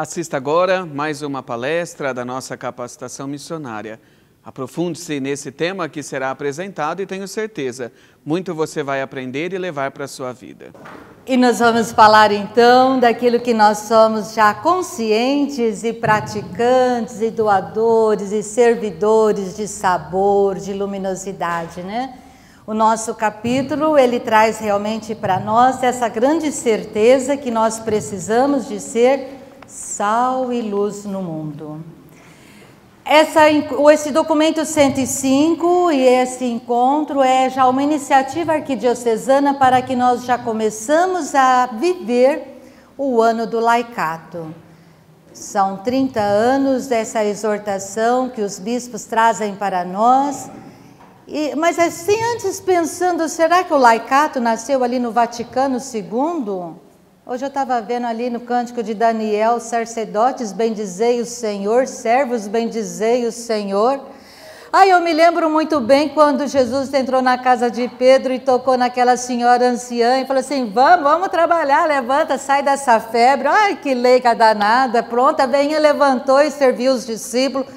Assista agora mais uma palestra da nossa capacitação missionária. Aprofunde-se nesse tema que será apresentado e tenho certeza, muito você vai aprender e levar para a sua vida. E nós vamos falar então daquilo que nós somos já conscientes e praticantes e doadores e servidores de sabor, de luminosidade, né? O nosso capítulo, ele traz realmente para nós essa grande certeza que nós precisamos de ser sal e luz no mundo. Esse documento 105 e esse encontro é já uma iniciativa arquidiocesana para que nós já começamos a viver o ano do laicato. São 30 anos dessa exortação que os bispos trazem para nós. Mas assim, antes pensando, será que o laicato nasceu ali no Vaticano II? Hoje eu estava vendo ali no Cântico de Daniel, sacerdotes bendizei o Senhor, servos bendizei o Senhor. Eu me lembro muito bem quando Jesus entrou na casa de Pedro e tocou naquela senhora anciã e falou assim, vamos trabalhar, levanta, sai dessa febre. Ai, que leiga danada, pronta, venha, levantou e serviu os discípulos.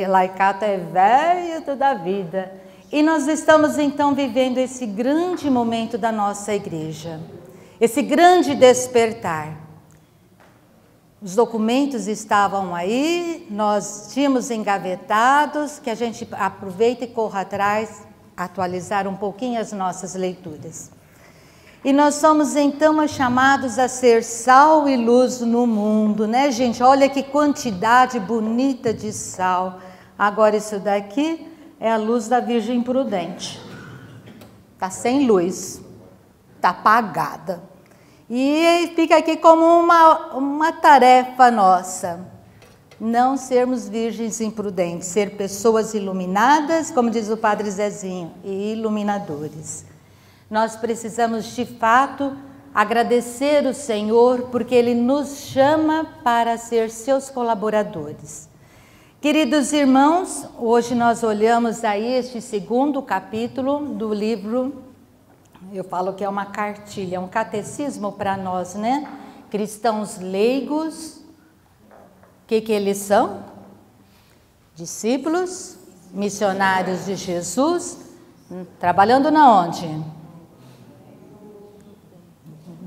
Laicato é velho toda a vida. E nós estamos então vivendo esse grande momento da nossa igreja. Esse grande despertar. Os documentos estavam aí, nós tínhamos engavetados, que a gente aproveita e corra atrás, atualizar um pouquinho as nossas leituras. E nós somos então chamados a ser sal e luz no mundo, né, gente? Olha que quantidade bonita de sal. Agora isso daqui é a luz da Virgem Prudente. Está sem luz. Está apagada. E fica aqui como uma tarefa nossa, não sermos virgens imprudentes, ser pessoas iluminadas, como diz o Padre Zezinho, e iluminadores. Nós precisamos de fato agradecer o Senhor, porque Ele nos chama para ser seus colaboradores. Queridos irmãos, hoje nós olhamos aí este segundo capítulo do livro. Eu falo que é uma cartilha, um catecismo para nós, né? Cristãos leigos, o que eles são? Discípulos, missionários de Jesus, trabalhando na onde?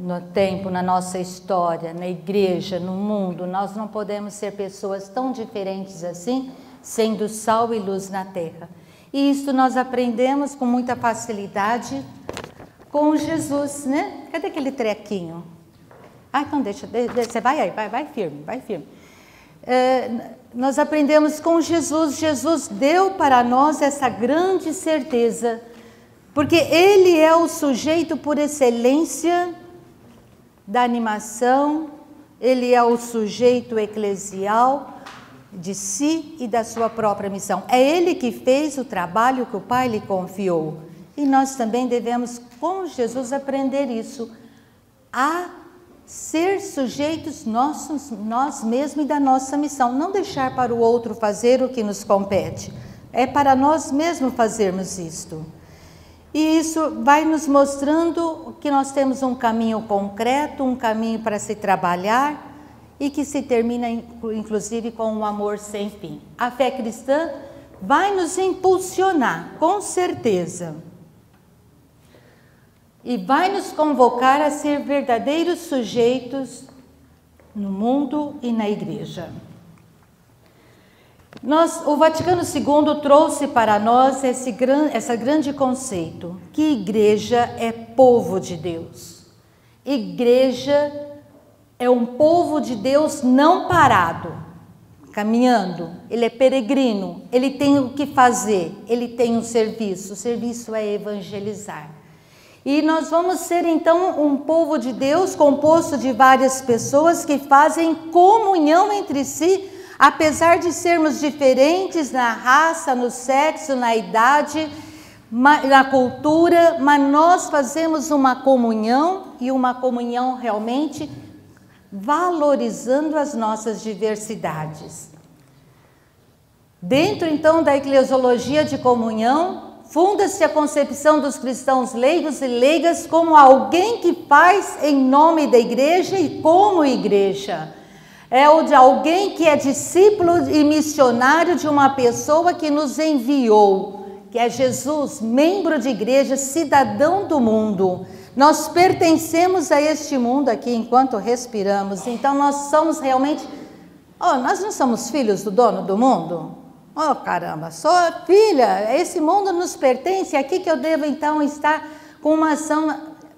No tempo, na nossa história, na igreja, no mundo. Nós não podemos ser pessoas tão diferentes assim, sendo sal e luz na terra. E isso nós aprendemos com muita facilidade com Jesus, né? Cadê aquele trequinho? Então deixa, você vai aí, vai firme, vai firme. Nós aprendemos com Jesus, Jesus deu para nós essa grande certeza, porque Ele é o sujeito por excelência da animação, Ele é o sujeito eclesial de si e da sua própria missão. É Ele que fez o trabalho que o Pai lhe confiou. E nós também devemos, com Jesus, aprender isso, a ser sujeitos nós mesmos e da nossa missão. Não deixar para o outro fazer o que nos compete. É para nós mesmos fazermos isto. E isso vai nos mostrando que nós temos um caminho concreto, um caminho para se trabalhar e que se termina, inclusive, com um amor sem fim. A fé cristã vai nos impulsionar, com certeza. E vai nos convocar a ser verdadeiros sujeitos no mundo e na igreja. O Vaticano II trouxe para nós esse grande conceito, que igreja é povo de Deus. Igreja é um povo de Deus não parado, caminhando. Ele é peregrino, ele tem o que fazer, ele tem um serviço. O serviço é evangelizar. E nós vamos ser então um povo de Deus composto de várias pessoas que fazem comunhão entre si, apesar de sermos diferentes na raça, no sexo, na idade, na cultura, mas nós fazemos uma comunhão e uma comunhão realmente valorizando as nossas diversidades. Dentro então da eclesiologia de comunhão, funda-se a concepção dos cristãos leigos e leigas como alguém que faz em nome da igreja e como igreja. É o de alguém que é discípulo e missionário de uma pessoa que nos enviou, que é Jesus, membro de igreja, cidadão do mundo. Nós pertencemos a este mundo aqui enquanto respiramos, então nós somos realmente... nós não somos filhos do dono do mundo? Caramba, sou filha, esse mundo nos pertence, é aqui que eu devo então estar com uma ação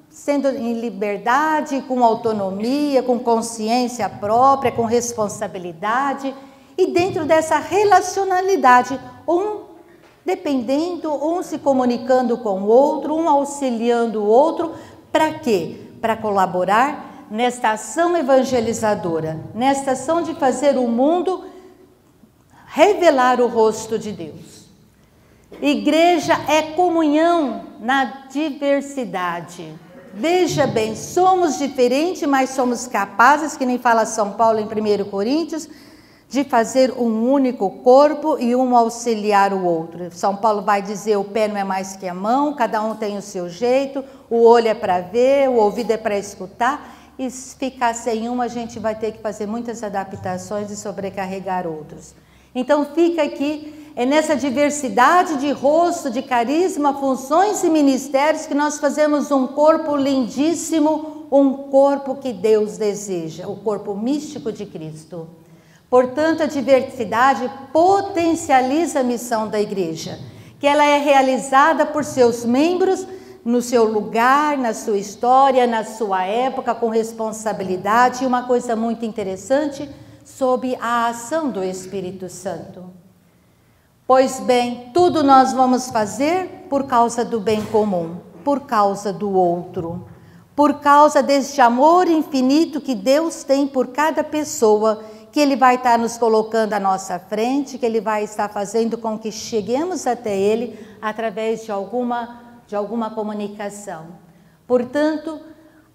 sendo em liberdade, com autonomia, com consciência própria, com responsabilidade, e dentro dessa relacionalidade, dependendo, um se comunicando com o outro, um auxiliando o outro, para quê? Para colaborar nesta ação evangelizadora, nesta ação de fazer o mundo revelar o rosto de Deus. Igreja é comunhão na diversidade. Veja bem, somos diferentes, mas somos capazes, que nem fala São Paulo em 1 Coríntios, de fazer um único corpo e um auxiliar o outro. São Paulo vai dizer, o pé não é mais que a mão, cada um tem o seu jeito, o olho é para ver, o ouvido é para escutar, e se ficar sem um, a gente vai ter que fazer muitas adaptações e sobrecarregar outros. Então fica aqui, é nessa diversidade de rosto, de carisma, funções e ministérios que nós fazemos um corpo lindíssimo, um corpo que Deus deseja, o corpo místico de Cristo. Portanto, a diversidade potencializa a missão da igreja, que ela é realizada por seus membros no seu lugar, na sua história, na sua época, com responsabilidade. E uma coisa muito interessante, sob a ação do Espírito Santo. Pois bem, tudo nós vamos fazer por causa do bem comum, por causa do outro, por causa deste amor infinito que Deus tem por cada pessoa, que Ele vai estar nos colocando à nossa frente, que Ele vai estar fazendo com que cheguemos até Ele através de alguma comunicação. Portanto,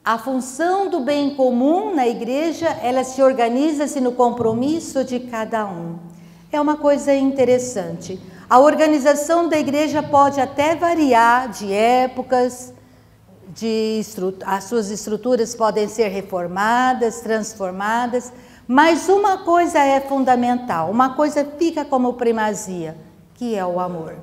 a função do bem comum na igreja, ela se organiza-se no compromisso de cada um. É uma coisa interessante. A organização da igreja pode até variar de épocas, as suas estruturas podem ser reformadas, transformadas, mas uma coisa é fundamental, uma coisa fica como primazia, que é o amor.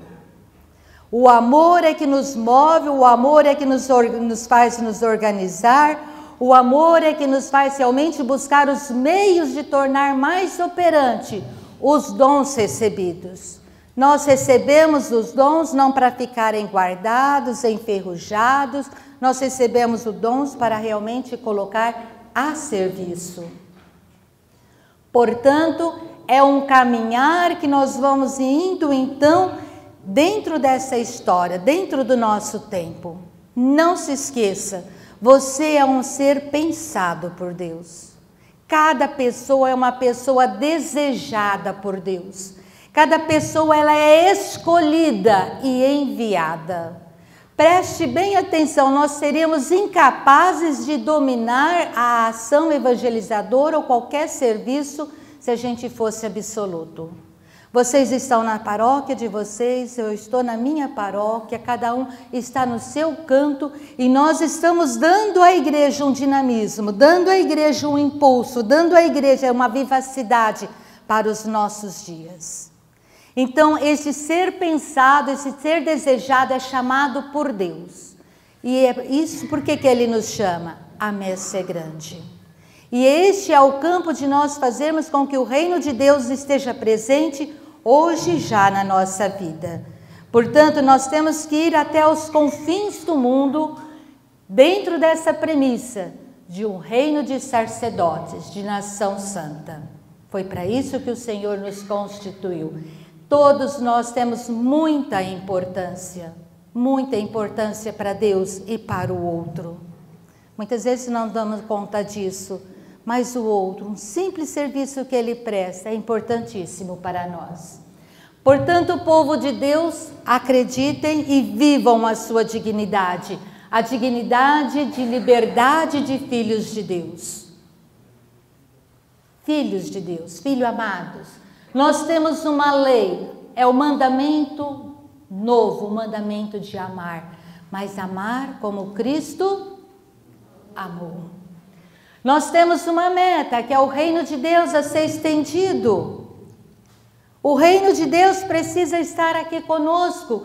O amor é que nos move, o amor é que nos faz nos organizar, o amor é que nos faz realmente buscar os meios de tornar mais operante os dons recebidos. Nós recebemos os dons não para ficarem guardados, enferrujados, nós recebemos os dons para realmente colocar a serviço. Portanto, é um caminhar que nós vamos indo então dentro dessa história, dentro do nosso tempo. Não se esqueça, você é um ser pensado por Deus. Cada pessoa é uma pessoa desejada por Deus. Cada pessoa ela é escolhida e enviada. Preste bem atenção, nós seríamos incapazes de dominar a ação evangelizadora ou qualquer serviço se a gente fosse absoluto. Vocês estão na paróquia de vocês, eu estou na minha paróquia, cada um está no seu canto e nós estamos dando à igreja um dinamismo, dando à igreja um impulso, dando à igreja uma vivacidade para os nossos dias. Então, esse ser pensado, esse ser desejado é chamado por Deus. E é isso porque que Ele nos chama? A messe é grande. E este é o campo de nós fazermos com que o reino de Deus esteja presente hoje já na nossa vida. Portanto, nós temos que ir até os confins do mundo, dentro dessa premissa de um reino de sacerdotes, de nação santa. Foi para isso que o Senhor nos constituiu. Todos nós temos muita importância para Deus e para o outro. Muitas vezes não damos conta disso, mas o outro, um simples serviço que ele presta é importantíssimo para nós. Portanto, povo de Deus, acreditem e vivam a sua dignidade, a dignidade de liberdade de filhos de Deus. Filhos de Deus, filhos amados, nós temos uma lei, é o mandamento novo, o mandamento de amar, mas amar como Cristo amou. Nós temos uma meta, que é o reino de Deus a ser estendido. O reino de Deus precisa estar aqui conosco,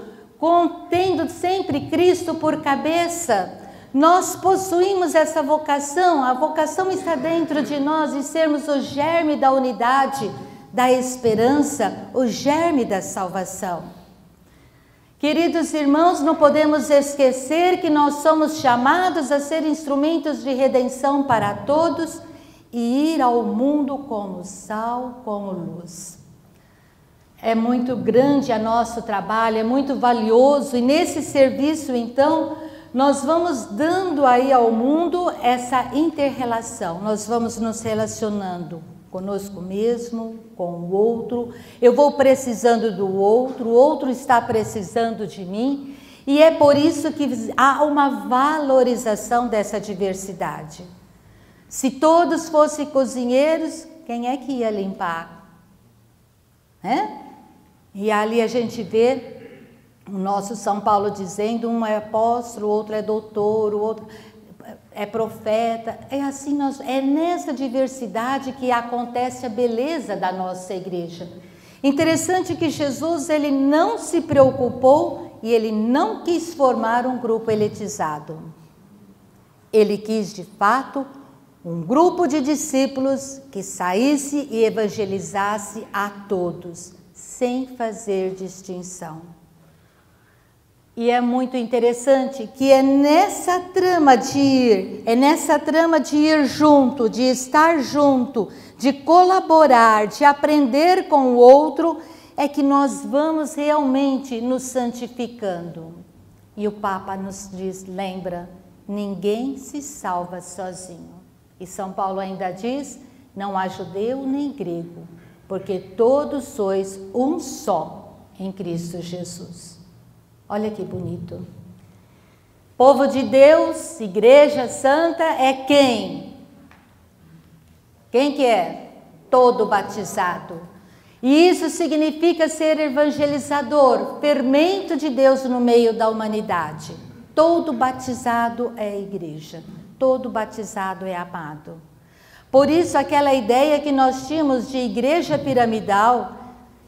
tendo sempre Cristo por cabeça. Nós possuímos essa vocação, a vocação está dentro de nós de sermos o germe da unidade, da esperança, o germe da salvação. Queridos irmãos, não podemos esquecer que nós somos chamados a ser instrumentos de redenção para todos e ir ao mundo como sal, como luz. É muito grande o nosso trabalho, é muito valioso, e nesse serviço, então, nós vamos dando aí ao mundo essa inter-relação, nós vamos nos relacionando conosco mesmo, com o outro, eu vou precisando do outro, o outro está precisando de mim, e é por isso que há uma valorização dessa diversidade. Se todos fossem cozinheiros, quem é que ia limpar? E ali a gente vê o nosso São Paulo dizendo, um é apóstolo, o outro é doutor, o outro é profeta. É assim, é nessa diversidade que acontece a beleza da nossa igreja. Interessante que Jesus, ele não se preocupou e ele não quis formar um grupo elitizado. Ele quis, de fato, um grupo de discípulos que saísse e evangelizasse a todos, sem fazer distinção. E é muito interessante que é nessa trama de ir junto, de estar junto, de colaborar, de aprender com o outro, é que nós vamos realmente nos santificando. E o Papa nos diz, lembra, ninguém se salva sozinho. E São Paulo ainda diz, não há judeu nem grego, porque todos sois um só em Cristo Jesus. Olha que bonito. Povo de Deus, Igreja Santa é quem? Quem que é? Todo batizado. E isso significa ser evangelizador, fermento de Deus no meio da humanidade. Todo batizado é igreja, todo batizado é amado. Por isso aquela ideia que nós tínhamos de igreja piramidal,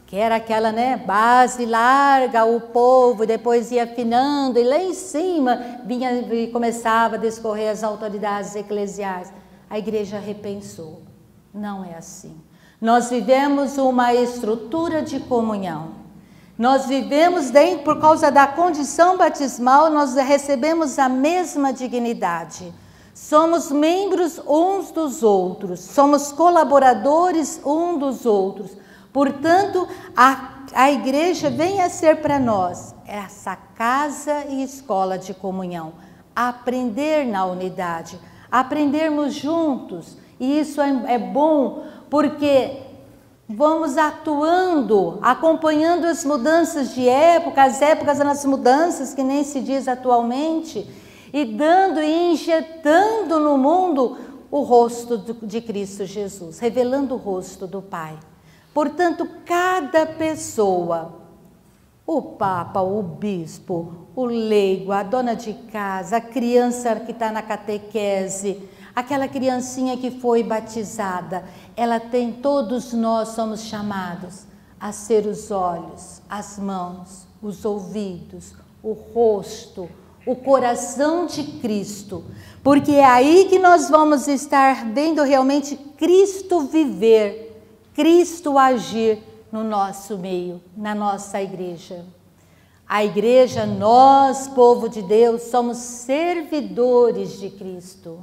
que era aquela, base larga, o povo, depois ia afinando, e lá em cima vinha e começava a discorrer as autoridades eclesiais. A igreja repensou. Não é assim. Nós vivemos uma estrutura de comunhão. Nós vivemos, por causa da condição batismal, nós recebemos a mesma dignidade. Somos membros uns dos outros, somos colaboradores uns dos outros. Portanto, a igreja vem a ser para nós essa casa e escola de comunhão. Aprender na unidade, aprendermos juntos. E isso é bom porque vamos atuando, acompanhando as mudanças de época, as épocas das mudanças, que nem se diz atualmente, e dando e injetando no mundo o rosto de Cristo Jesus, revelando o rosto do Pai. Portanto, cada pessoa, o Papa, o Bispo, o leigo, a dona de casa, a criança que está na catequese, aquela criancinha que foi batizada, todos nós somos chamados a ser os olhos, as mãos, os ouvidos, o rosto, o coração de Cristo, porque é aí que nós vamos estar vendo realmente Cristo viver, Cristo agir no nosso meio, na nossa igreja. A igreja, nós, povo de Deus, somos servidores de Cristo.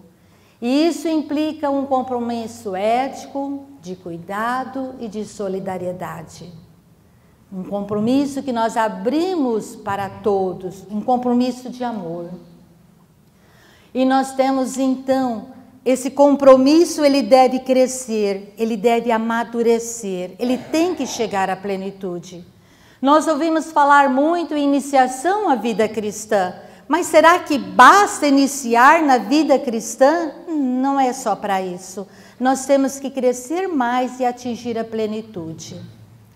E isso implica um compromisso ético, de cuidado e de solidariedade. Um compromisso que nós abrimos para todos, um compromisso de amor. E nós temos então, esse compromisso ele deve crescer, ele deve amadurecer, ele tem que chegar à plenitude. Nós ouvimos falar muito em iniciação à vida cristã, mas será que basta iniciar na vida cristã? Não é só para isso. Nós temos que crescer mais e atingir a plenitude.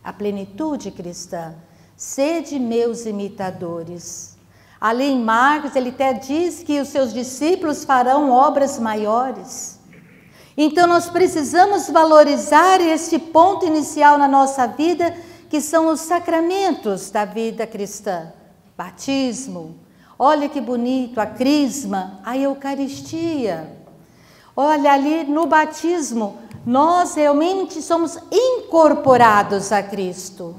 A plenitude cristã Sede meus imitadores. Ali em Marcos, ele até diz que os seus discípulos farão obras maiores. Então, nós precisamos valorizar esse ponto inicial na nossa vida, que são os sacramentos da vida cristã. Batismo, olha que bonito, a crisma, a Eucaristia. Olha, ali no batismo, nós realmente somos incorporados a Cristo.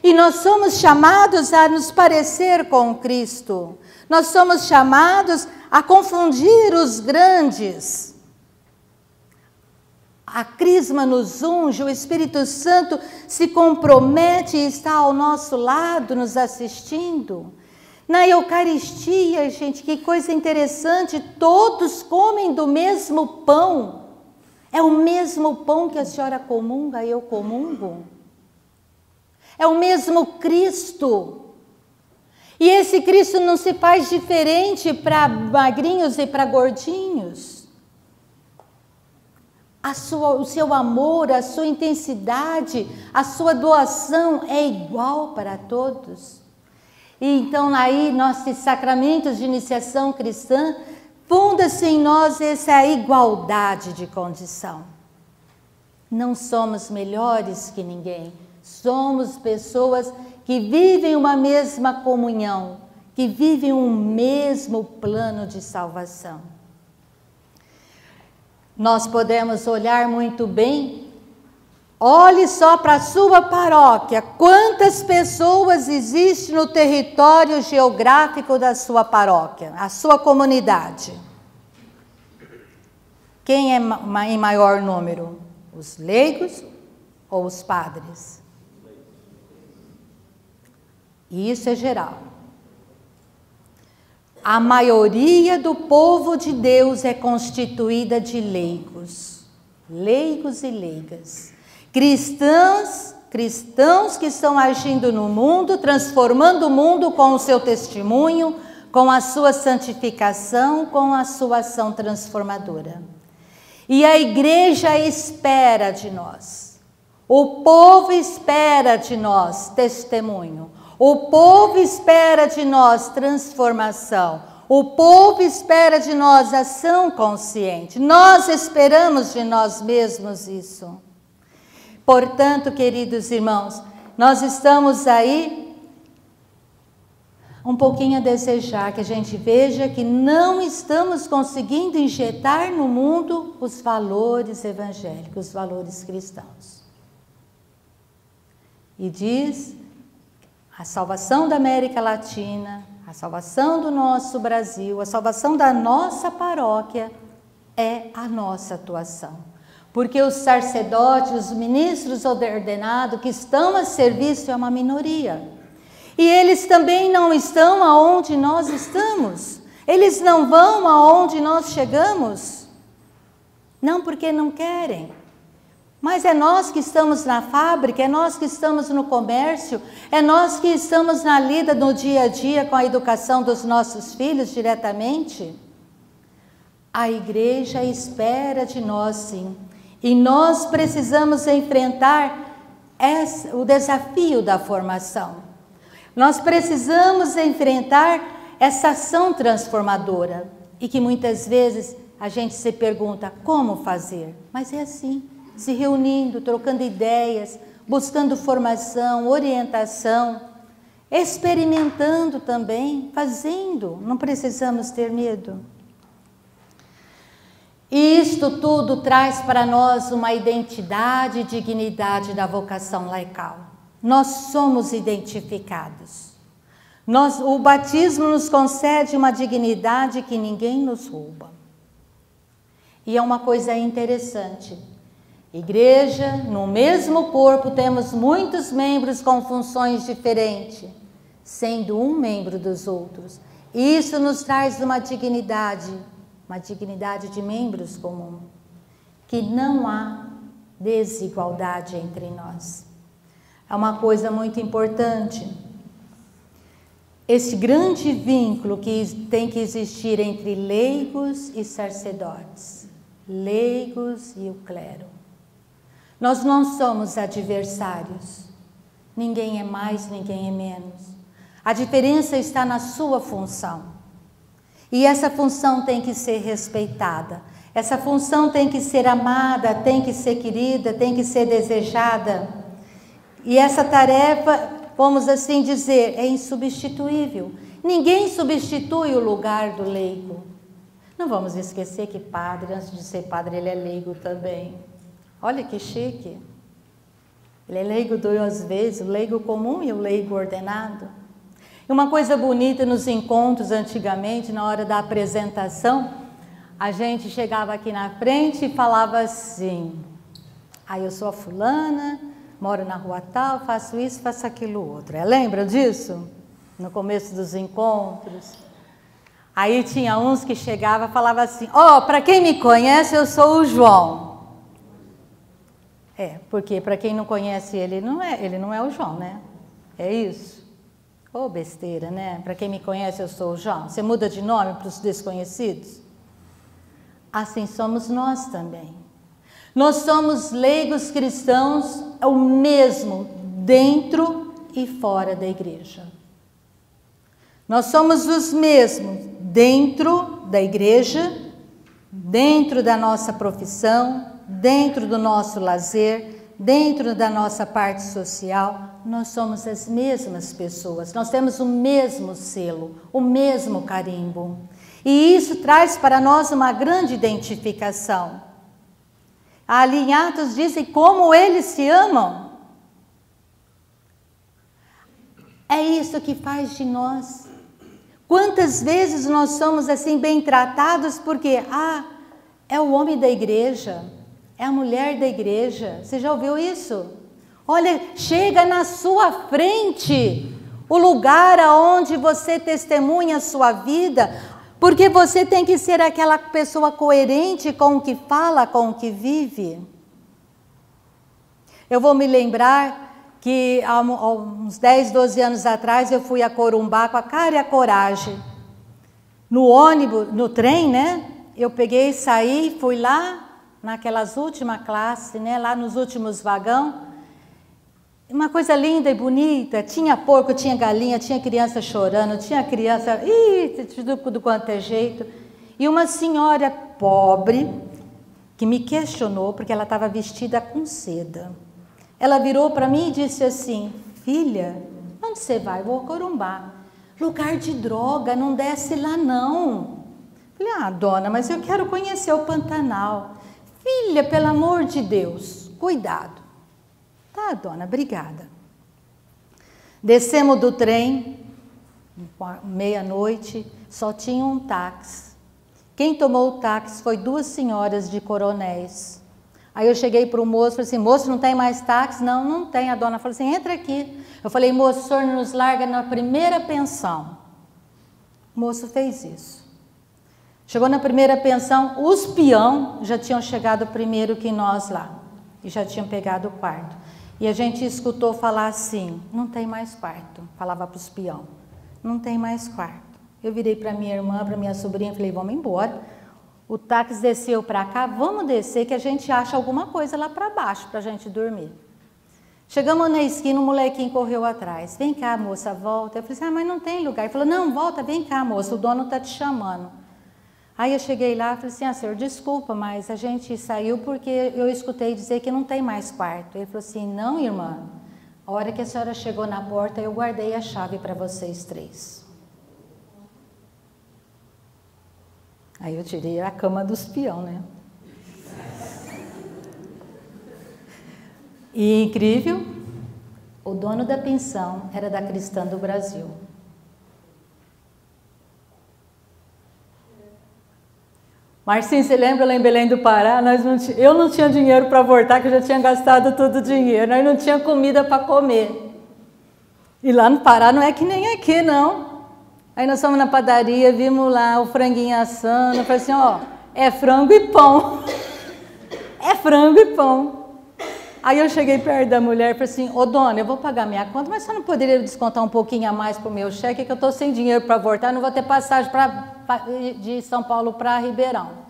E nós somos chamados a nos parecer com Cristo. Nós somos chamados a confundir os grandes. A crisma nos unge, o Espírito Santo se compromete e está ao nosso lado, nos assistindo. Na Eucaristia, gente, que coisa interessante, todos comem do mesmo pão. É o mesmo pão que a senhora comunga, eu comungo. É o mesmo Cristo. E esse Cristo não se faz diferente para magrinhos e para gordinhos. O seu amor, a sua intensidade, a sua doação é igual para todos. E então aí, nossos sacramentos de iniciação cristã, funda-se em nós essa igualdade de condição. Não somos melhores que ninguém. Somos pessoas que vivem uma mesma comunhão, que vivem um mesmo plano de salvação. Nós podemos olhar muito bem, olhe só para a sua paróquia, quantas pessoas existem no território geográfico da sua paróquia, a sua comunidade. Quem é em maior número? Os leigos ou os padres? Isso é geral. A maioria do povo de Deus é constituída de leigos, leigos e leigas. Cristãos que estão agindo no mundo, transformando o mundo com o seu testemunho, com a sua santificação, com a sua ação transformadora. E a igreja espera de nós, o povo espera de nós testemunho. O povo espera de nós transformação. O povo espera de nós ação consciente. Nós esperamos de nós mesmos isso. Portanto, queridos irmãos, nós estamos aí um pouquinho a desejar que a gente veja que não estamos conseguindo injetar no mundo os valores evangélicos, os valores cristãos. E diz: a salvação da América Latina, a salvação do nosso Brasil, a salvação da nossa paróquia é a nossa atuação. Porque os sacerdotes, os ministros ordenados que estão a serviço é uma minoria. E eles também não estão aonde nós estamos. Eles não vão aonde nós chegamos. Não porque não querem. Mas é nós que estamos na fábrica, é nós que estamos no comércio, é nós que estamos na lida no dia a dia com a educação dos nossos filhos diretamente. A igreja espera de nós, sim. E nós precisamos enfrentar o desafio da formação. Nós precisamos enfrentar essa ação transformadora. E que muitas vezes a gente se pergunta como fazer. Mas é assim. Se reunindo, trocando ideias, buscando formação, orientação, experimentando também, fazendo, não precisamos ter medo. E isto tudo traz para nós uma identidade e dignidade da vocação laical. Nós somos identificados. O batismo nos concede uma dignidade que ninguém nos rouba. E é uma coisa interessante. Igreja, no mesmo corpo temos muitos membros com funções diferentes, sendo um membro dos outros. Isso nos traz uma dignidade de membros comum, que não há desigualdade entre nós. É uma coisa muito importante. Esse grande vínculo que tem que existir entre leigos e sacerdotes, leigos e o clero. Nós não somos adversários. Ninguém é mais, ninguém é menos. A diferença está na sua função. E essa função tem que ser respeitada. Essa função tem que ser amada, tem que ser querida, tem que ser desejada. E essa tarefa, vamos assim dizer, é insubstituível. Ninguém substitui o lugar do leigo. Não vamos esquecer que padre, antes de ser padre, ele é leigo também. Olha que chique. Ele é leigo duas vezes, o leigo comum e o leigo ordenado. E uma coisa bonita nos encontros antigamente, na hora da apresentação, a gente chegava aqui na frente e falava assim: eu sou a fulana, moro na rua tal, faço isso, faço aquilo outro. Lembra disso? No começo dos encontros. Aí tinha uns que chegavam e falavam assim: para quem me conhece, eu sou o João. Porque para quem não conhece ele não é o João, né? É isso. Besteira, né? Para quem me conhece, eu sou o João. Você muda de nome para os desconhecidos? Assim somos nós também. Nós somos leigos cristãos, o mesmo dentro e fora da igreja. Nós somos os mesmos dentro da igreja, dentro da nossa profissão, dentro do nosso lazer, dentro da nossa parte social. Nós somos as mesmas pessoas, nós temos o mesmo selo, o mesmo carimbo. E isso traz para nós uma grande identificação. Ali em Atos dizem como eles se amam. É isso que faz de nós. Quantas vezes nós somos assim bem tratados porque, é o homem da igreja, é a mulher da igreja. Você já ouviu isso? Olha, chega na sua frente o lugar aonde você testemunha a sua vida, porque você tem que ser aquela pessoa coerente com o que fala, com o que vive. Eu vou me lembrar que há uns 10, 12 anos atrás eu fui a Corumbá com a cara e a coragem. No ônibus, no trem, né? Eu peguei, saí, fui lá naquelas últimas classes, né? Lá nos últimos vagão. Uma coisa linda e bonita, tinha porco, tinha galinha, tinha criança chorando, tinha criança, do quanto é jeito. E uma senhora pobre, que me questionou, porque ela estava vestida com seda. Ela virou para mim e disse assim: filha, onde você vai? Vou a Corumbá. Lugar de droga, não desce lá não. Falei: dona, mas eu quero conhecer o Pantanal. Filha, pelo amor de Deus, cuidado. Tá, dona, obrigada. Descemos do trem, meia-noite, só tinha um táxi. Quem tomou o táxi foi 2 senhoras de Coronéis. Aí eu cheguei para o moço, falei assim: moço, não tem mais táxi? Não, não tem. A dona falou assim: entra aqui. Eu falei: moço, o senhor nos larga na primeira pensão. O moço fez isso. Chegou na primeira pensão, os peão já tinham chegado primeiro que nós lá. E já tinham pegado o quarto. E a gente escutou falar assim: não tem mais quarto. Falava para os peão: não tem mais quarto. Eu virei para minha irmã, para minha sobrinha, falei: vamos embora. O táxi desceu para cá, vamos descer que a gente acha alguma coisa lá para baixo para a gente dormir. Chegamos na esquina, um molequinho correu atrás. Vem cá, moça, volta. Eu falei assim: mas não tem lugar. Ele falou: não, volta, vem cá, moça, o dono está te chamando. Aí eu cheguei lá e falei assim: senhor, desculpa, mas a gente saiu porque eu escutei dizer que não tem mais quarto. Ele falou assim: não, irmã, a hora que a senhora chegou na porta, eu guardei a chave para vocês 3. Aí eu tirei a cama dos peão, né? E incrível, o dono da pensão era da Cristã do Brasil. Marcinho, você lembra lá em Belém do Pará? Eu não tinha dinheiro para voltar, que eu já tinha gastado todo o dinheiro. Nós não tinha comida para comer. E lá no Pará não é que nem aqui, não. Aí nós fomos na padaria, vimos lá o franguinho assando. Eu falei assim: é frango e pão. É frango e pão. Aí eu cheguei perto da mulher e falei assim: dona, eu vou pagar minha conta, mas você não poderia descontar um pouquinho a mais para o meu cheque, que eu estou sem dinheiro para voltar, não vou ter passagem de São Paulo para Ribeirão.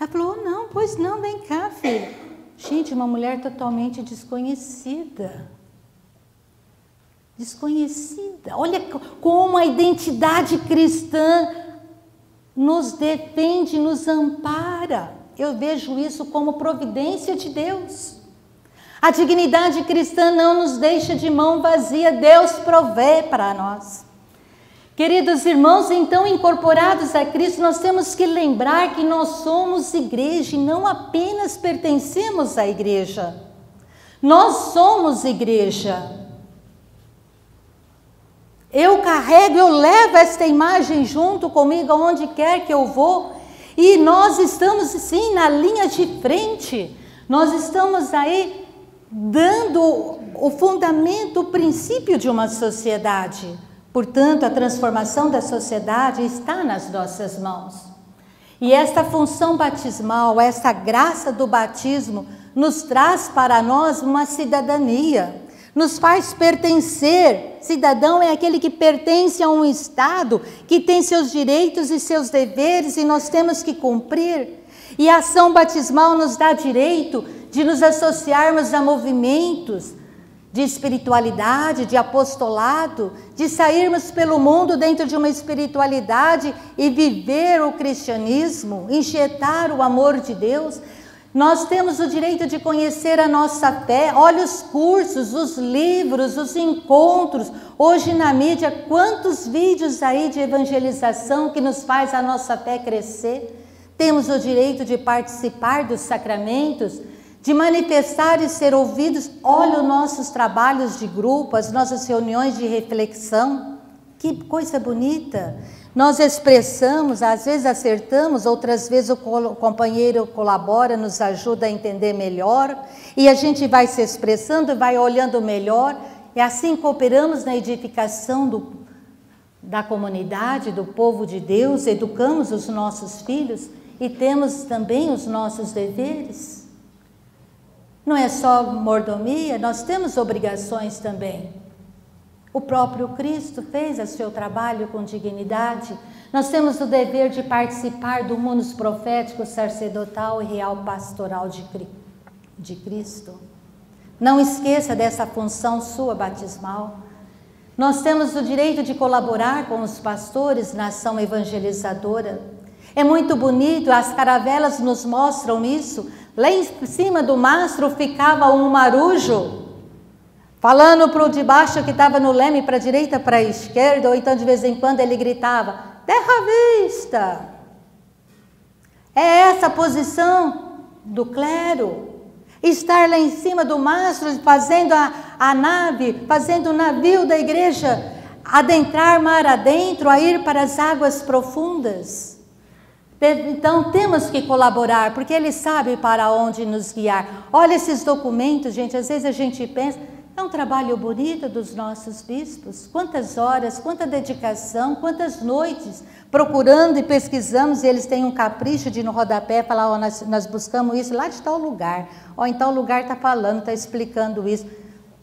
Ela falou: não, pois não, vem cá, filha. Gente, uma mulher totalmente desconhecida. desconhecida. Olha como a identidade cristã nos defende, nos ampara. Eu vejo isso como providência de Deus. A dignidade cristã não nos deixa de mão vazia, Deus provê para nós. Queridos irmãos, então, incorporados a Cristo, nós temos que lembrar que nós somos igreja e não apenas pertencemos à igreja. Nós somos igreja. Eu carrego, eu levo esta imagem junto comigo aonde quer que eu vou. E nós estamos, sim, na linha de frente. Nós estamos aí dando o fundamento, o princípio de uma sociedade. Portanto, a transformação da sociedade está nas nossas mãos. E esta função batismal, esta graça do batismo, nos traz para nós uma cidadania, nos faz pertencer. Cidadão é aquele que pertence a um Estado, que tem seus direitos e seus deveres e nós temos que cumprir. E a ação batismal nos dá direito de nos associarmos a movimentos de espiritualidade, de apostolado, de sairmos pelo mundo dentro de uma espiritualidade e viver o cristianismo, injetar o amor de Deus. Nós temos o direito de conhecer a nossa fé. Olha os cursos, os livros, os encontros. Hoje na mídia, quantos vídeos aí de evangelização que nos faz a nossa fé crescer. Temos o direito de participar dos sacramentos, de manifestar e ser ouvidos. Olha os nossos trabalhos de grupo, as nossas reuniões de reflexão. Que coisa bonita! Nós expressamos, às vezes acertamos, outras vezes o companheiro colabora, nos ajuda a entender melhor, e a gente vai se expressando, vai olhando melhor, e assim cooperamos na edificação da comunidade, do povo de Deus, educamos os nossos filhos e temos também os nossos deveres. Não é só mordomia, nós temos obrigações também. O próprio Cristo fez o seu trabalho com dignidade. Nós temos o dever de participar do munus profético, sacerdotal e real pastoral de Cristo. Não esqueça dessa função sua batismal. Nós temos o direito de colaborar com os pastores na ação evangelizadora. É muito bonito, as caravelas nos mostram isso. Lá em cima do mastro ficava um marujo, falando para o de baixo que estava no leme, para a direita, para a esquerda, ou então de vez em quando ele gritava, terra à vista. É essa a posição do clero, estar lá em cima do mastro, fazendo a nave, fazendo o navio da igreja, adentrar mar adentro, a ir para as águas profundas. Então temos que colaborar, porque ele sabe para onde nos guiar. Olha esses documentos, gente, às vezes a gente pensa, é um trabalho bonito dos nossos bispos. Quantas horas, quanta dedicação, quantas noites procurando e pesquisamos, e eles têm um capricho de no rodapé falar, ó, nós buscamos isso lá de tal lugar, ó, em tal lugar está falando, está explicando isso.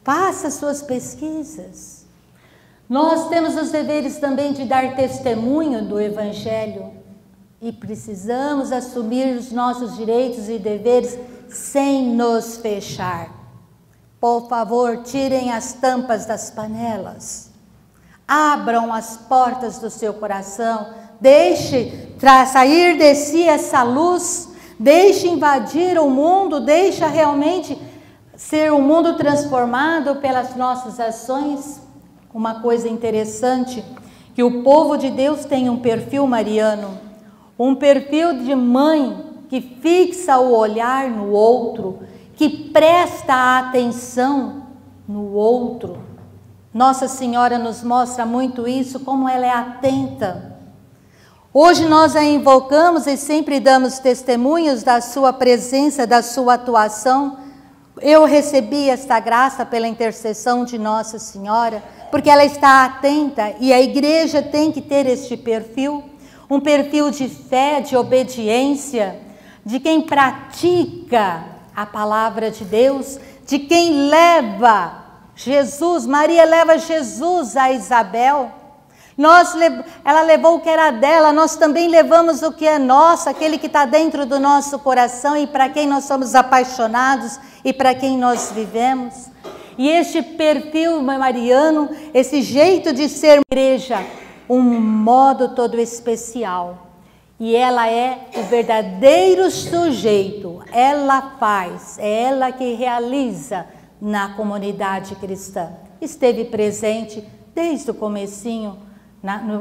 Faça suas pesquisas. Nós temos os deveres também de dar testemunho do Evangelho e precisamos assumir os nossos direitos e deveres sem nos fechar. Por favor, tirem as tampas das panelas, abram as portas do seu coração, deixe sair de si essa luz, deixe invadir o mundo, deixe realmente ser um mundo transformado pelas nossas ações. Uma coisa interessante, que o povo de Deus tem um perfil mariano, um perfil de mãe que fixa o olhar no outro, que presta atenção no outro. Nossa Senhora nos mostra muito isso, como ela é atenta. Hoje nós a invocamos e sempre damos testemunhos da sua presença, da sua atuação. Eu recebi esta graça pela intercessão de Nossa Senhora, porque ela está atenta e a igreja tem que ter este perfil, um perfil de fé, de obediência, de quem pratica a palavra de Deus, de quem leva Jesus. Maria leva Jesus a Isabel. Ela levou o que era dela, nós também levamos o que é nosso, aquele que está dentro do nosso coração e para quem nós somos apaixonados e para quem nós vivemos. E este perfil mariano, esse jeito de ser uma igreja, um modo todo especial. E ela é o verdadeiro sujeito, ela faz, é ela que realiza na comunidade cristã. Esteve presente desde o comecinho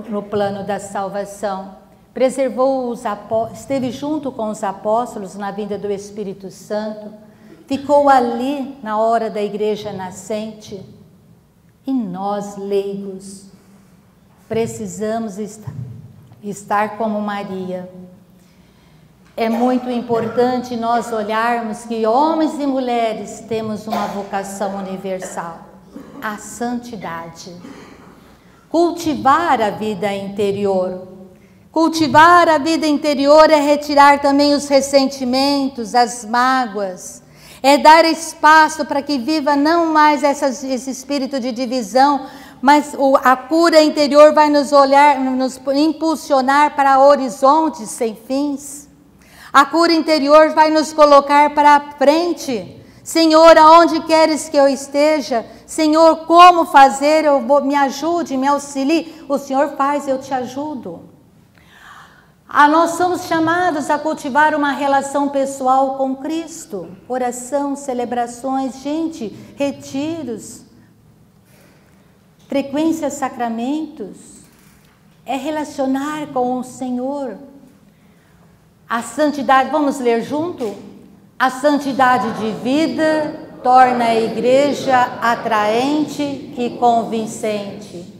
no plano da salvação. Preservou os apóstolos, esteve junto com os apóstolos na vinda do Espírito Santo. Ficou ali na hora da igreja nascente. E nós, leigos, precisamos estar como Maria. É muito importante nós olharmos que homens e mulheres temos uma vocação universal, a santidade. Cultivar a vida interior. Cultivar a vida interior é retirar também os ressentimentos, as mágoas. É dar espaço para que viva não mais esse espírito de divisão, mas a cura interior vai nos impulsionar para horizontes sem fins. A cura interior vai nos colocar para a frente. Senhor, aonde queres que eu esteja? Senhor, como fazer? Me ajude, me auxilie. O Senhor faz, eu te ajudo. Nós somos chamados a cultivar uma relação pessoal com Cristo. Oração, celebrações, gente, retiros, frequência, sacramentos. É relacionar com o Senhor. A santidade, vamos ler junto? A santidade de vida torna a igreja atraente e convincente,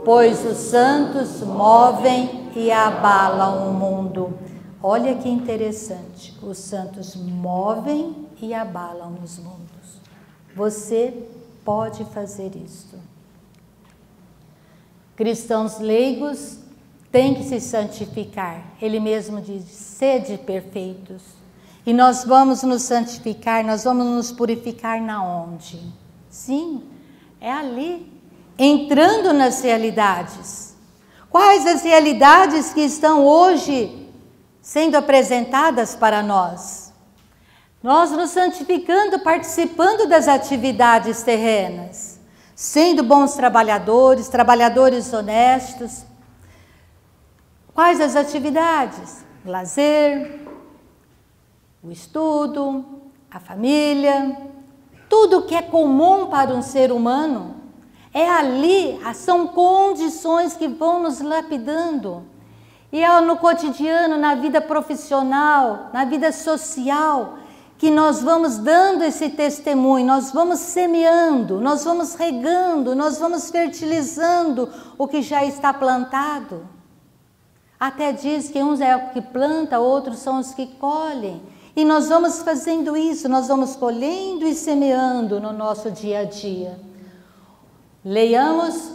pois os santos movem e abalam o mundo. Olha que interessante, os santos movem e abalam os mundos. Você pode fazer isso. Cristãos leigos têm que se santificar. Ele mesmo diz, sede perfeitos. E nós vamos nos santificar, nós vamos nos purificar na onde? Sim, é ali, entrando nas realidades. Quais as realidades que estão hoje sendo apresentadas para nós? Nós nos santificando, participando das atividades terrenas, sendo bons trabalhadores, trabalhadores honestos. Quais as atividades? O lazer, o estudo, a família, tudo que é comum para um ser humano. É ali, são condições que vão nos lapidando. E é no cotidiano, na vida profissional, na vida social, que nós vamos dando esse testemunho, nós vamos semeando, nós vamos regando, nós vamos fertilizando o que já está plantado. Até diz que uns é o que planta, outros são os que colhem. E nós vamos fazendo isso, nós vamos colhendo e semeando no nosso dia a dia. Leiamos,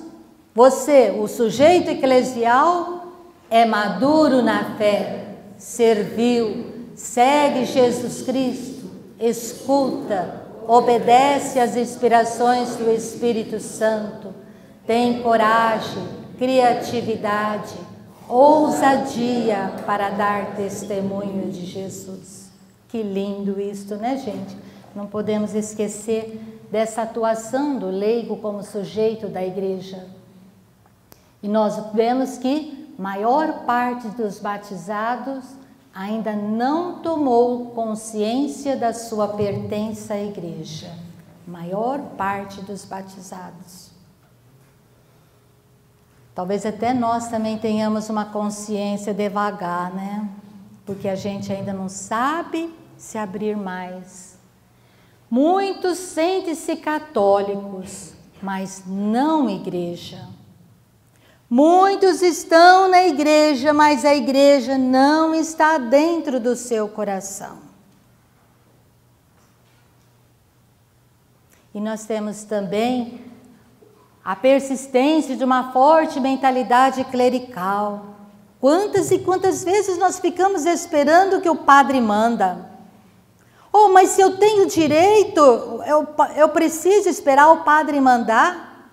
você, o sujeito eclesial, é maduro na fé, serviu, segue Jesus Cristo, escuta, obedece às inspirações do Espírito Santo, tem coragem, criatividade, ousadia para dar testemunho de Jesus. Que lindo isto, né, gente? Não podemos esquecer dessa atuação do leigo como sujeito da igreja. E nós vemos que maior parte dos batizados ainda não tomou consciência da sua pertença à igreja. Maior parte dos batizados. Talvez até nós também tenhamos uma consciência devagar, né? Porque a gente ainda não sabe se abrir mais. Muitos sentem-se católicos, mas não igreja. Muitos estão na igreja, mas a igreja não está dentro do seu coração. E nós temos também a persistência de uma forte mentalidade clerical. Quantas e quantas vezes nós ficamos esperando o que o padre manda? Oh, mas se eu tenho direito, eu preciso esperar o padre mandar?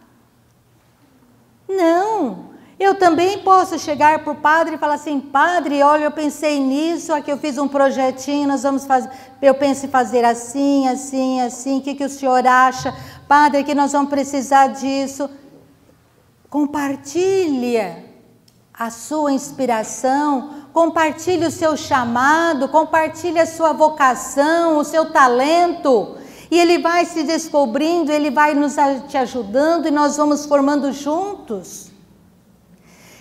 Não, eu também posso chegar para o padre e falar assim, padre, olha, eu pensei nisso, aqui eu fiz um projetinho, nós vamos fazer, eu penso em fazer assim, assim, assim, o que o senhor acha? Padre, que nós vamos precisar disso. Compartilhe a sua inspiração, compartilhe o seu chamado, compartilhe a sua vocação, o seu talento. E ele vai se descobrindo, ele vai te ajudando e nós vamos formando juntos.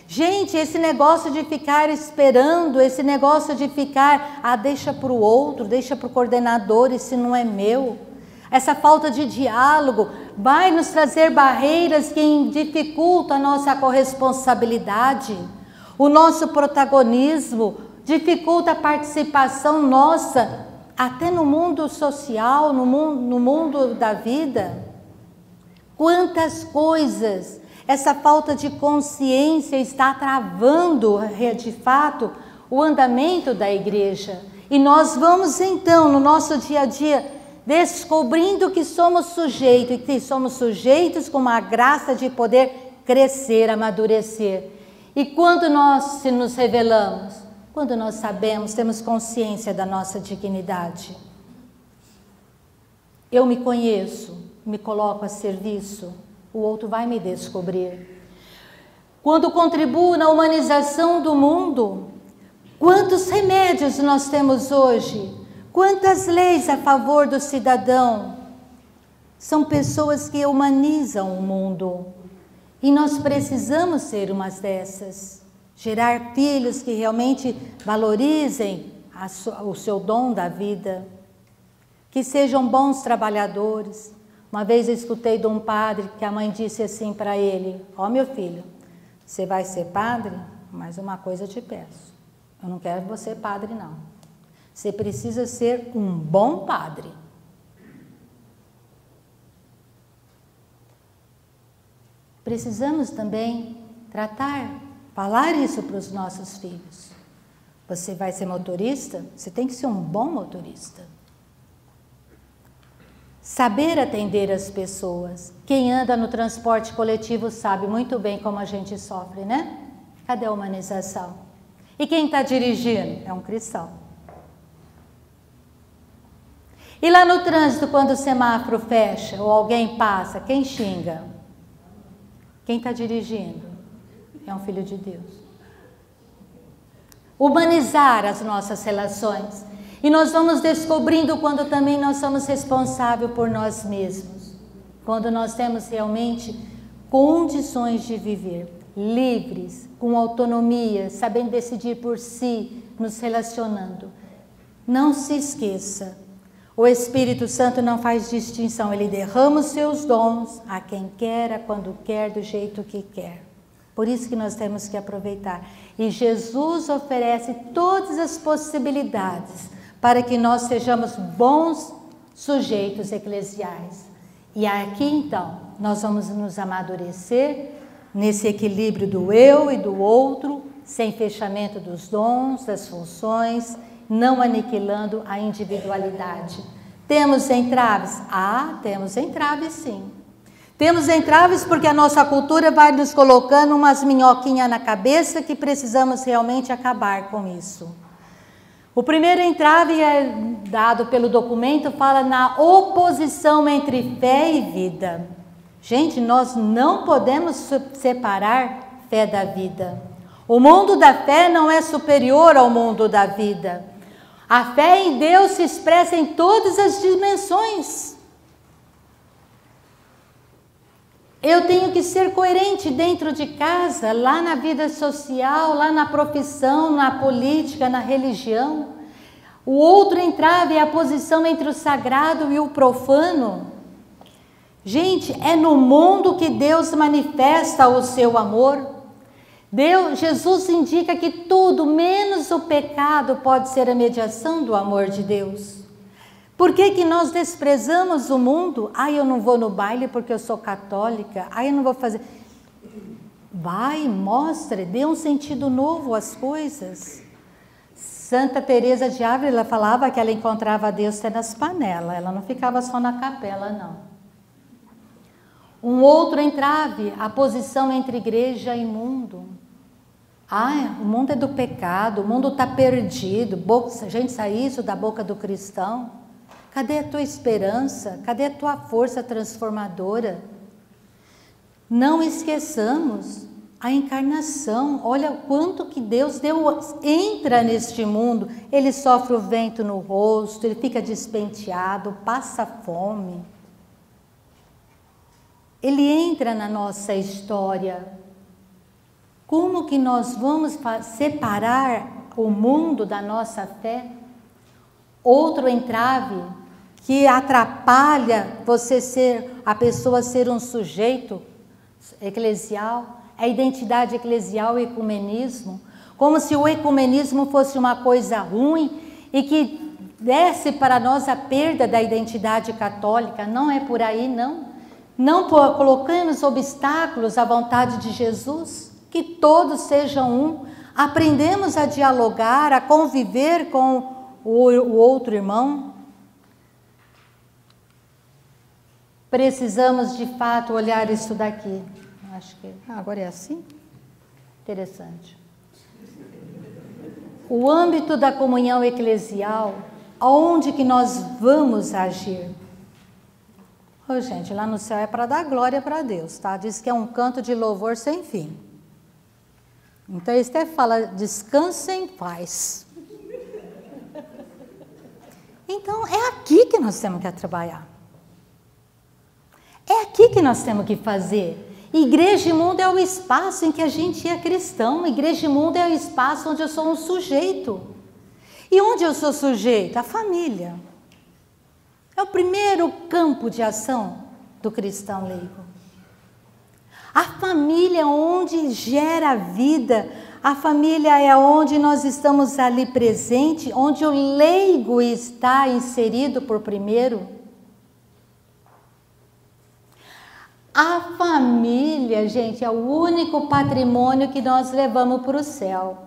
Gente, esse negócio de ficar esperando, esse negócio de ficar, deixa para o outro, deixa para o coordenador, esse não é meu. Essa falta de diálogo vai nos trazer barreiras que dificultam a nossa corresponsabilidade, o nosso protagonismo, dificulta a participação nossa, até no mundo social, no mundo da vida. Quantas coisas essa falta de consciência está travando, de fato, o andamento da igreja. E nós vamos então, no nosso dia a dia, descobrindo que somos sujeitos, e que somos sujeitos com a graça de poder crescer, amadurecer. E quando nós nos revelamos? Quando nós sabemos, temos consciência da nossa dignidade. Eu me conheço, me coloco a serviço, o outro vai me descobrir. Quando contribuo na humanização do mundo, quantos remédios nós temos hoje? Quantas leis a favor do cidadão? São pessoas que humanizam o mundo. E nós precisamos ser umas dessas. Gerar filhos que realmente valorizem o seu dom da vida. Que sejam bons trabalhadores. Uma vez eu escutei de um padre que a mãe disse assim para ele: ó, meu filho, você vai ser padre? Mas uma coisa eu te peço. Eu não quero você padre, não. Você precisa ser um bom padre. Precisamos também falar isso para os nossos filhos. Você vai ser motorista? Você tem que ser um bom motorista. Saber atender as pessoas. Quem anda no transporte coletivo sabe muito bem como a gente sofre, né? Cadê a humanização? E quem está dirigindo? É um cristão. E lá no trânsito, quando o semáforo fecha ou alguém passa, quem xinga? Quem está dirigindo? É um filho de Deus. Humanizar as nossas relações. E nós vamos descobrindo quando também nós somos responsáveis por nós mesmos. Quando nós temos realmente condições de viver livres, com autonomia, sabendo decidir por si, nos relacionando. Não se esqueça, o Espírito Santo não faz distinção, ele derrama os seus dons a quem quer, a quando quer, do jeito que quer. Por isso que nós temos que aproveitar. E Jesus oferece todas as possibilidades para que nós sejamos bons sujeitos eclesiais. E aqui então, nós vamos nos amadurecer nesse equilíbrio do eu e do outro, sem fechamento dos dons, das funções, não aniquilando a individualidade. Temos entraves? Temos entraves sim. Temos entraves porque a nossa cultura vai nos colocando umas minhoquinhas na cabeça que precisamos realmente acabar com isso. O primeiro entrave dado pelo documento fala na oposição entre fé e vida. Gente, nós não podemos separar fé da vida. O mundo da fé não é superior ao mundo da vida. A fé em Deus se expressa em todas as dimensões. Eu tenho que ser coerente dentro de casa, lá na vida social, lá na profissão, na política, na religião. O outro entrave é a posição entre o sagrado e o profano. Gente, é no mundo que Deus manifesta o seu amor. Jesus indica que tudo, menos o pecado, pode ser a mediação do amor de Deus. Por que nós desprezamos o mundo? Eu não vou no baile porque eu sou católica. Eu não vou fazer. Vai, mostre, dê um sentido novo às coisas. Santa Teresa de Ávila, ela falava que ela encontrava Deus até nas panelas. Ela não ficava só na capela, não. Um outro entrave, a posição entre igreja e mundo. O mundo é do pecado, o mundo está perdido. Gente, sai isso da boca do cristão. Cadê a tua esperança? Cadê a tua força transformadora? Não esqueçamos a encarnação. Olha o quanto que Deus entra neste mundo. Ele sofre o vento no rosto, ele fica despenteado, passa fome. Ele entra na nossa história. Como que nós vamos separar o mundo da nossa fé? Outro entrave que atrapalha a pessoa ser um sujeito eclesial, a identidade eclesial e o ecumenismo, como se o ecumenismo fosse uma coisa ruim e que desse para nós a perda da identidade católica. Não é por aí, não. Não colocamos obstáculos à vontade de Jesus, que todos sejam um. Aprendemos a dialogar, a conviver com o outro irmão. Precisamos de fato olhar isso daqui. Acho que agora é assim? Interessante. O âmbito da comunhão eclesial, aonde que nós vamos agir? Oh, gente, lá no céu é para dar glória para Deus, tá? Diz que é um canto de louvor sem fim. Então, Esther fala, descansa em paz. Então, é aqui que nós temos que trabalhar. É aqui que nós temos que fazer. Igreja e mundo é o espaço em que a gente é cristão. Igreja e mundo é o espaço onde eu sou um sujeito. E onde eu sou sujeito? A família. É o primeiro campo de ação do cristão leigo. A família é onde gera a vida. A família é onde nós estamos ali presente, onde o leigo está inserido por primeiro. A família, gente, é o único patrimônio que nós levamos para o céu.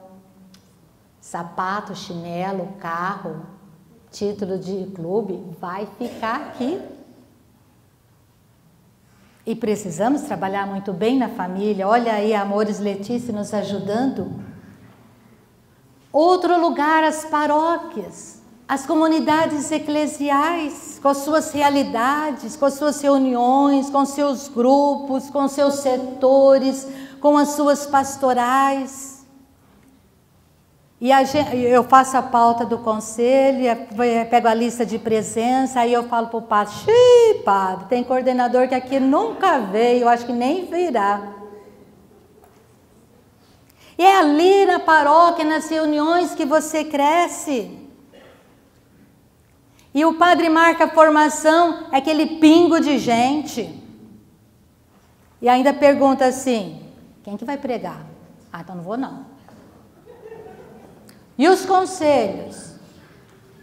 Sapato, chinelo, carro, título de clube, vai ficar aqui. E precisamos trabalhar muito bem na família. Olha aí, Amores Letícia nos ajudando. Outro lugar, as paróquias, as comunidades eclesiais, com as suas realidades, com as suas reuniões, com seus grupos, com seus setores, com as suas pastorais. E eu faço a pauta do conselho, pego a lista de presença, aí eu falo para o padre, padre, tem coordenador que aqui nunca veio, eu acho que nem virá. E é ali na paróquia, nas reuniões que você cresce. E o padre marca a formação, é aquele pingo de gente. E ainda pergunta assim, quem que vai pregar? Ah, então não vou não. E os conselhos?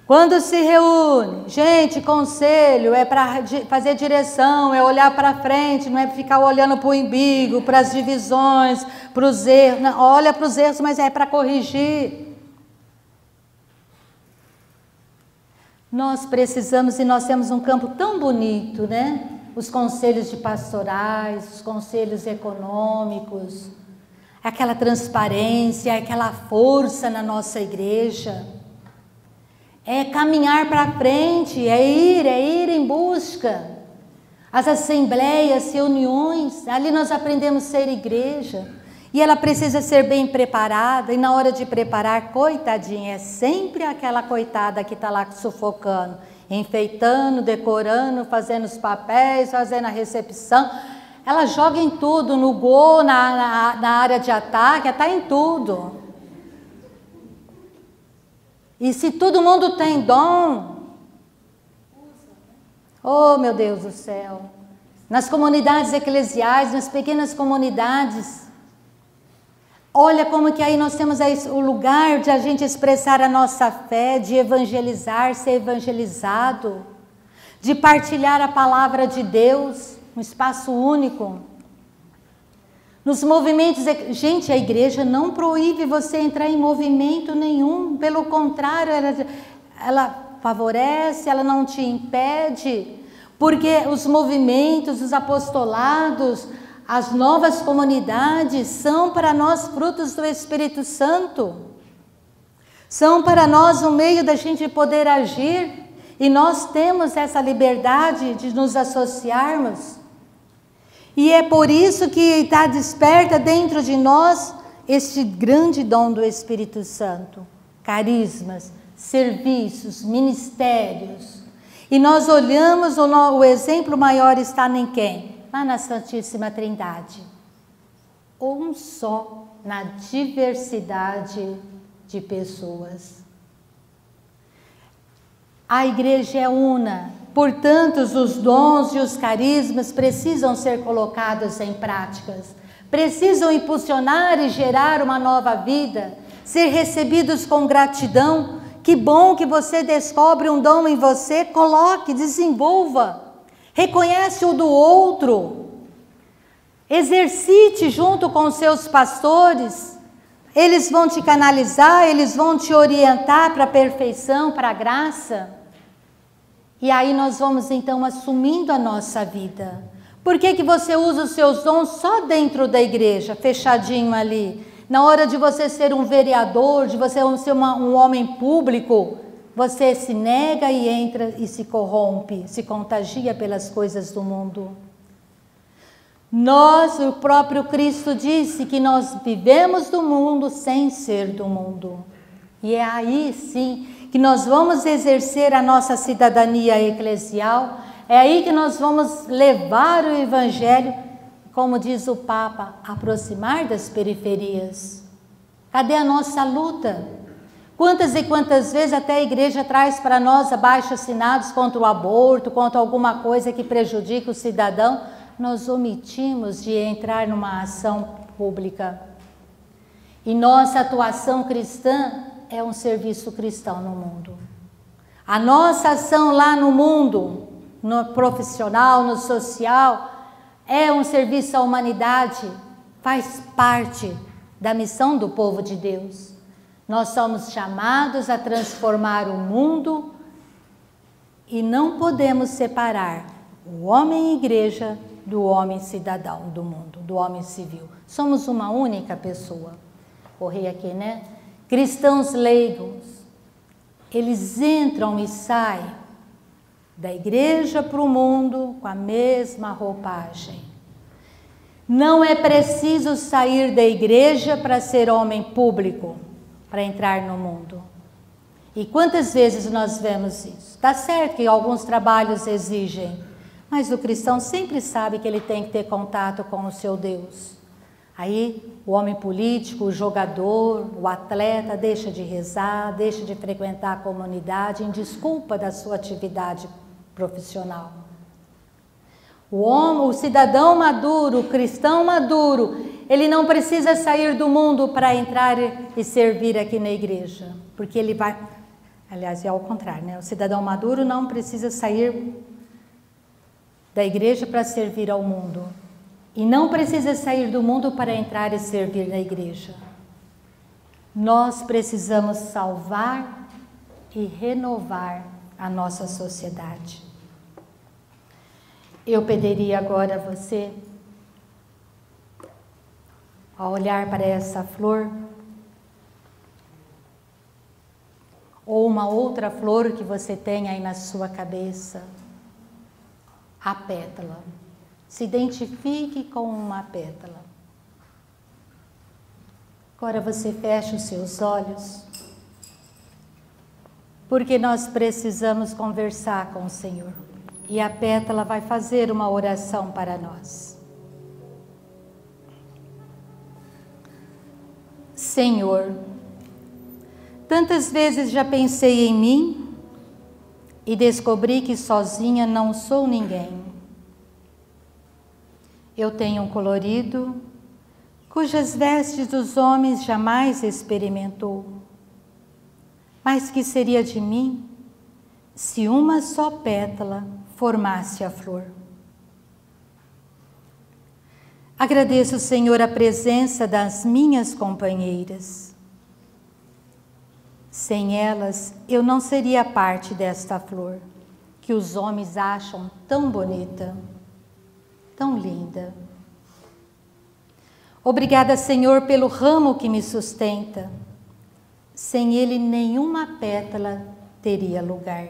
Quando se reúne, gente, conselho é para fazer direção, é olhar para frente, não é ficar olhando para o umbigo, para as divisões, para os erros. Não, olha para os erros, mas é para corrigir. Nós precisamos, e nós temos um campo tão bonito, né? Os conselhos de pastorais, os conselhos econômicos, aquela transparência, aquela força na nossa igreja. É caminhar para frente, é ir em busca. As assembleias, reuniões, ali nós aprendemos a ser igreja. E ela precisa ser bem preparada, e na hora de preparar, coitadinha, é sempre aquela coitada que está lá sufocando, enfeitando, decorando, fazendo os papéis, fazendo a recepção. Ela joga em tudo, no gol, na área de ataque, está em tudo. E se todo mundo tem dom, oh meu Deus do céu, nas comunidades eclesiais, nas pequenas comunidades, olha como que aí nós temos aí o lugar de a gente expressar a nossa fé, de evangelizar, ser evangelizado, de partilhar a palavra de Deus, um espaço único. Nos movimentos, gente, a igreja não proíbe você entrar em movimento nenhum, pelo contrário, ela favorece, ela não te impede, porque os movimentos, os apostolados, as novas comunidades são para nós frutos do Espírito Santo. São para nós um meio da gente poder agir. E nós temos essa liberdade de nos associarmos. E é por isso que está desperta dentro de nós este grande dom do Espírito Santo. Carismas, serviços, ministérios. E nós olhamos, o exemplo maior está em quem? Lá na Santíssima Trindade. Um só, na diversidade de pessoas. A igreja é una, portanto, os dons e os carismas precisam ser colocados em práticas, precisam impulsionar e gerar uma nova vida, ser recebidos com gratidão. Que bom que você descobre um dom em você, coloque, desenvolva, reconhece o do outro, exercite junto com os seus pastores, eles vão te canalizar, eles vão te orientar para a perfeição, para a graça. E aí nós vamos então assumindo a nossa vida. Por que você usa os seus dons só dentro da igreja, fechadinho ali? Na hora de você ser um vereador, de você ser um homem público, você se nega e entra e se corrompe, se contagia pelas coisas do mundo. O próprio Cristo disse que nós vivemos do mundo sem ser do mundo. E é aí sim que nós vamos exercer a nossa cidadania eclesial, é aí que nós vamos levar o Evangelho, como diz o Papa, aproximar das periferias. Cadê a nossa luta? Quantas e quantas vezes até a igreja traz para nós abaixo-assinados contra o aborto, contra alguma coisa que prejudica o cidadão, nós omitimos de entrar numa ação pública. E nossa atuação cristã é um serviço cristão no mundo. A nossa ação lá no mundo, no profissional, no social, é um serviço à humanidade, faz parte da missão do povo de Deus. Nós somos chamados a transformar o mundo e não podemos separar o homem igreja do homem cidadão do mundo, do homem civil. Somos uma única pessoa. Corri aqui, né? Cristãos leigos, eles entram e saem da igreja para o mundo com a mesma roupagem. Não é preciso sair da igreja para ser homem público, para entrar no mundo. E quantas vezes nós vemos isso? Está certo que alguns trabalhos exigem, mas o cristão sempre sabe que ele tem que ter contato com o seu Deus. Aí o homem político, o jogador, o atleta deixa de rezar, deixa de frequentar a comunidade em desculpa da sua atividade profissional. O cidadão maduro, o cristão maduro, ele não precisa sair do mundo para entrar e servir aqui na igreja, porque ele vai, aliás, é ao contrário, né? O cidadão maduro não precisa sair da igreja para servir ao mundo, e não precisa sair do mundo para entrar e servir na igreja. Nós precisamos salvar e renovar a nossa sociedade. Eu pediria agora a você a olhar para essa flor, ou uma outra flor que você tem aí na sua cabeça, a pétala. Se identifique com uma pétala. Agora você fecha os seus olhos, porque nós precisamos conversar com o Senhor. E a pétala vai fazer uma oração para nós. Senhor, tantas vezes já pensei em mim e descobri que sozinha não sou ninguém. Eu tenho um colorido cujas vestes dos homens jamais experimentou. Mas que seria de mim se uma só pétala formasse a flor? Agradeço, Senhor, a presença das minhas companheiras. Sem elas, eu não seria parte desta flor, que os homens acham tão bonita, tão linda. Obrigada, Senhor, pelo ramo que me sustenta. Sem ele, nenhuma pétala teria lugar.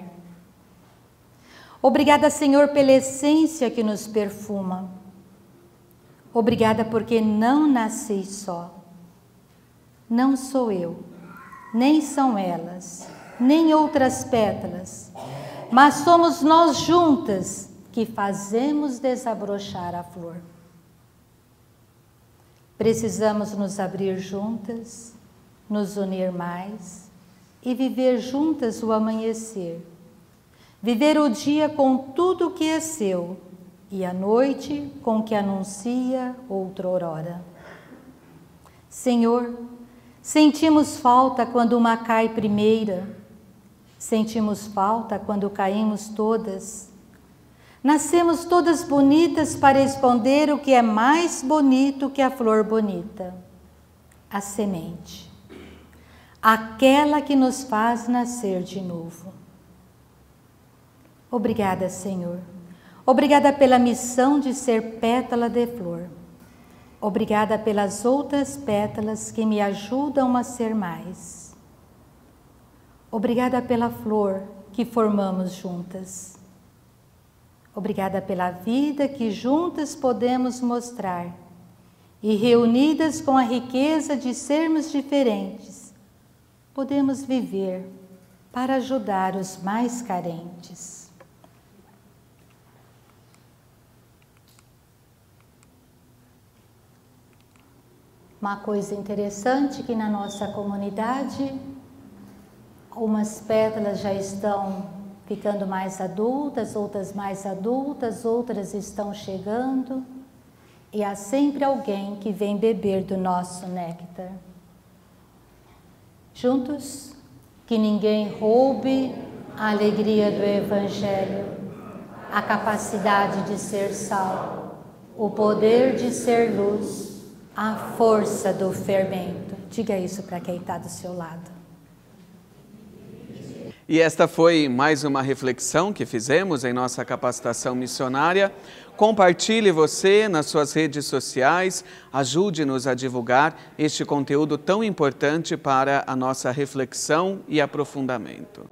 Obrigada, Senhor, pela essência que nos perfuma. Obrigada porque não nasci só. Não sou eu, nem são elas, nem outras pétalas, mas somos nós juntas que fazemos desabrochar a flor. Precisamos nos abrir juntas, nos unir mais e viver juntas o amanhecer. Viver o dia com tudo o que é seu e a noite com o que anuncia outrora. Senhor, sentimos falta quando uma cai primeira, sentimos falta quando caímos todas. Nascemos todas bonitas para esconder o que é mais bonito que a flor bonita, a semente, aquela que nos faz nascer de novo. Obrigada, Senhor. Obrigada pela missão de ser pétala de flor. Obrigada pelas outras pétalas que me ajudam a ser mais. Obrigada pela flor que formamos juntas. Obrigada pela vida que juntas podemos mostrar e reunidas com a riqueza de sermos diferentes, podemos viver para ajudar os mais carentes. Uma coisa interessante que na nossa comunidade, umas pétalas já estão ficando mais adultas, outras estão chegando, e há sempre alguém que vem beber do nosso néctar. Juntos, que ninguém roube a alegria do Evangelho, a capacidade de ser sal, o poder de ser luz, a força do fermento. Diga isso para quem está do seu lado. E esta foi mais uma reflexão que fizemos em nossa capacitação missionária. Compartilhe você nas suas redes sociais, ajude-nos a divulgar este conteúdo tão importante para a nossa reflexão e aprofundamento.